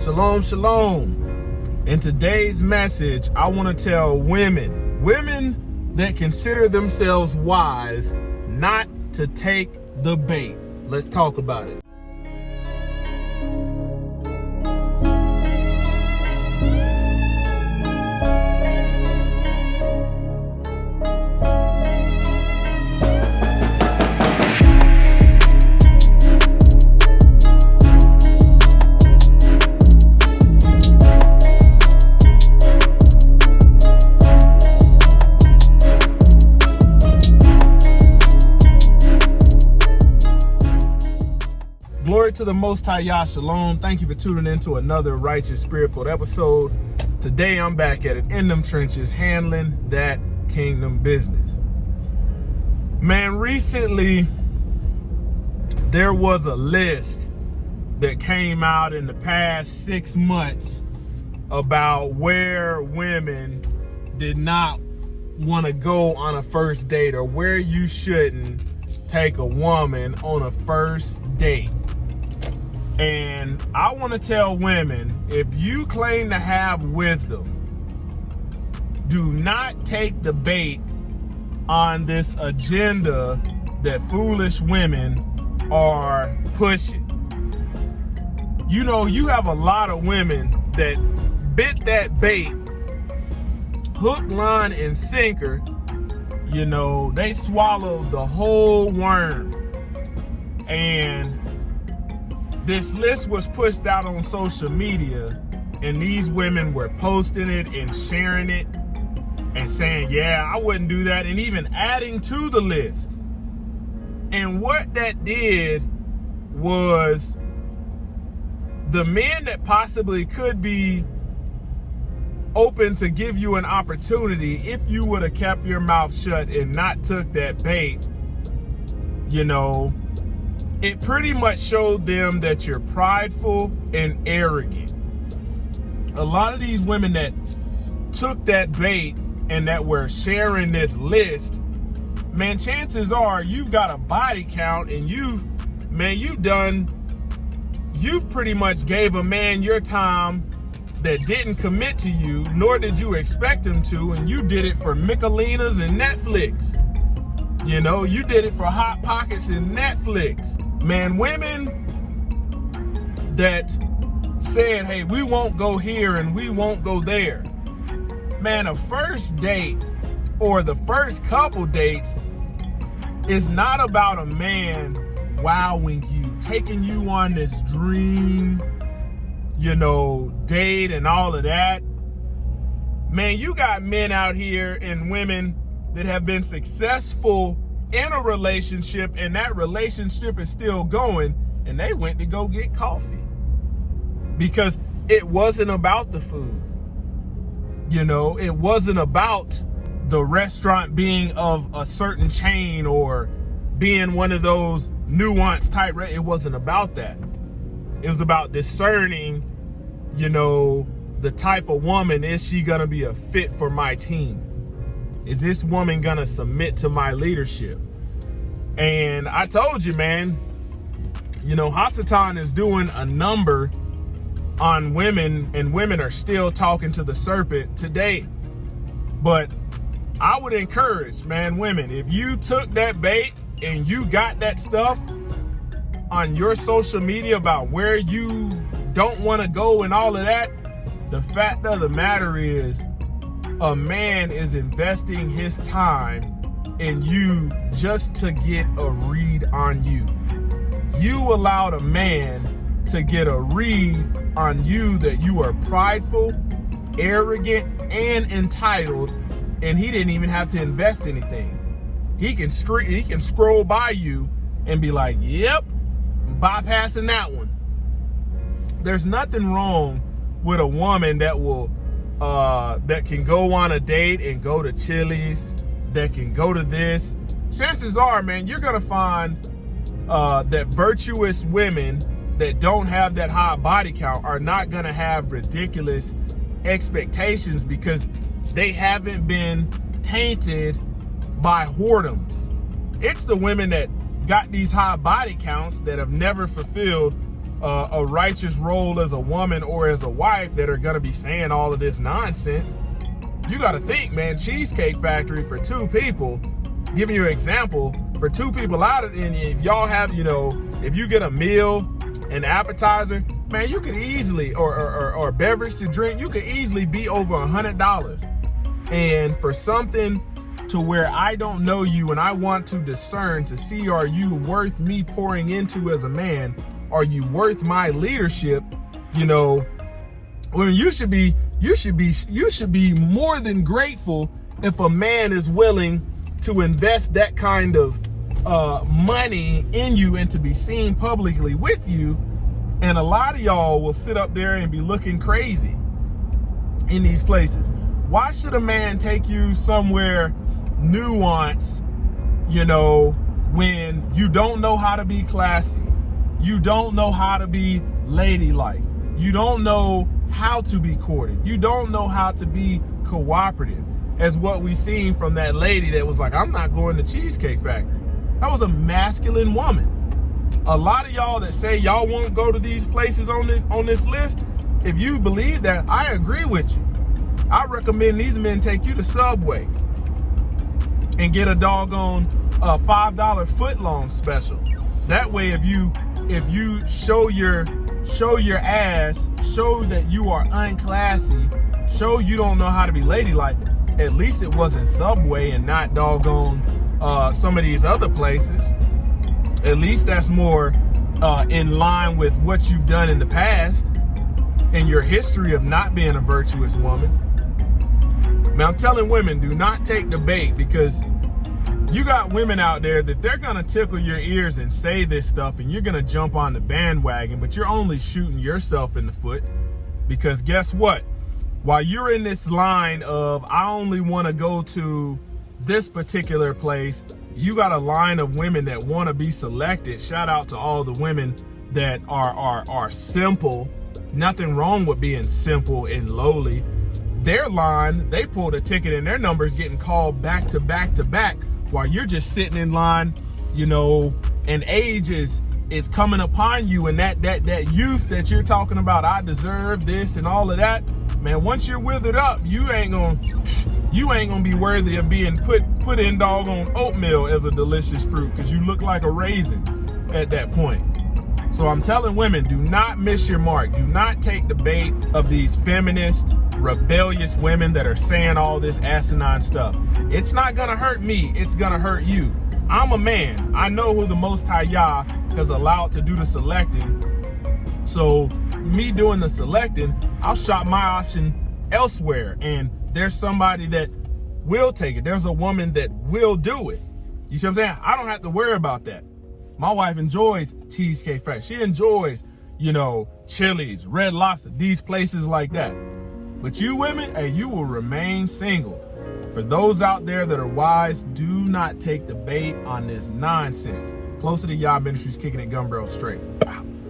Shalom, shalom. In today's message, I want to tell women that consider themselves wise, not to take the bait. Let's talk about it. Glory to the Most High, Yah Shalom. Thank you for tuning in to another Righteous Spirit-filled episode. Today I'm back at it in them trenches, handling that kingdom business. Man, recently there was a list that came out in the past 6 months about where women did not want to go on a first date, or where you shouldn't take a woman on a first date. And I want to tell women, if you claim to have wisdom, do not take the bait on this agenda that foolish women are pushing. You know, you have a lot of women that bit that bait, hook, line, and sinker. You know, they swallowed the whole worm. And this list was pushed out on social media, and these women were posting it and sharing it and saying, yeah, I wouldn't do that, and even adding to the list. And what that did was, the men that possibly could be open to give you an opportunity, if you would have kept your mouth shut and not took that bait, you know, it pretty much showed them that you're prideful and arrogant. A lot of these women that took that bait and that were sharing this list, man, chances are you've got a body count, and you've pretty much gave a man your time that didn't commit to you, nor did you expect him to, and you did it for Michelinas and Netflix. You know, you did it for Hot Pockets and Netflix. Man, women that said, hey, we won't go here and we won't go there. Man, a first date or the first couple dates is not about a man wowing you, taking you on this dream, you know, date and all of that. Man, you got men out here and women that have been successful in a relationship, and that relationship is still going, and they went to go get coffee because it wasn't about the food. You know, it wasn't about the restaurant being of a certain chain or being one of those nuanced type. It wasn't about that. It was about discerning, you know, the type of woman. Is she gonna be a fit for my team? Is this woman gonna submit to my leadership? And I told you, man, you know, Hasatan is doing a number on women, and women are still talking to the serpent today. But I would encourage, man, women, if you took that bait and you got that stuff on your social media about where you don't want to go and all of that, the fact of the matter is, a man is investing his time in you just to get a read on you. You allowed a man to get a read on you that you are prideful, arrogant, and entitled, and he didn't even have to invest anything. He can scroll by you and be like, yep, bypassing that one. There's nothing wrong with a woman that will that can go on a date and go to Chili's, that can go to this. Chances are, man, you're gonna find that virtuous women that don't have that high body count are not gonna have ridiculous expectations, because they haven't been tainted by whoredoms. It's the women that got these high body counts that have never fulfilled a righteous role as a woman or as a wife that are gonna be saying all of this nonsense. You gotta think, man, Cheesecake Factory for 2 people, giving you an example, for 2 people out of it, if y'all have, if you get a meal, an appetizer, man, you could easily, or beverage to drink, you could easily be over $100. And for something to where I don't know you and I want to discern to see, are you worth me pouring into as a man? Are you worth my leadership? When you should be more than grateful if a man is willing to invest that kind of money in you and to be seen publicly with you. And a lot of y'all will sit up there and be looking crazy in these places. Why should a man take you somewhere nuanced, when you don't know how to be classy? You don't know how to be ladylike. You don't know how to be courted. You don't know how to be cooperative, as what we seen from that lady that was like, I'm not going to Cheesecake Factory. That was a masculine woman. A lot of y'all that say y'all won't go to these places on this list, if you believe that, I agree with you. I recommend these men take you to Subway and get a doggone $5 foot-long special. That way, if you show your ass, show that you are unclassy, show you don't know how to be ladylike, at least it wasn't Subway and not doggone some of these other places. At least that's more in line with what you've done in the past and your history of not being a virtuous woman. Now, I'm telling women, do not take the bait, because you got women out there that they're going to tickle your ears and say this stuff, and you're going to jump on the bandwagon, but you're only shooting yourself in the foot. Because guess what? While you're in this line of, I only want to go to this particular place, you got a line of women that want to be selected. Shout out to all the women that are simple. Nothing wrong with being simple and lowly. Their line, they pulled a ticket and their numbers getting called back to back to back, while you're just sitting in line, and age is coming upon you, and that youth that you're talking about, I deserve this and all of that, man. Once you're withered up, you ain't gonna be worthy of being put in doggone oatmeal as a delicious fruit, because you look like a raisin at that point. So I'm telling women, do not miss your mark. Do not take the bait of these feminist, rebellious women that are saying all this asinine stuff. It's not gonna hurt me, it's gonna hurt you. I'm a man. I know who the Most High Yah has allowed to do the selecting. So me doing the selecting, I'll shop my option elsewhere, and there's somebody that will take it. There's a woman that will do it. You see what I'm saying? I don't have to worry about that. My wife enjoys Cheesecake Factory. She enjoys, Chili's, Red Lobster, these places like that. But you women, hey, you will remain single. For those out there that are wise, do not take the bait on this nonsense. Closer to Yah Ministries, kicking it gun barrel straight. Wow.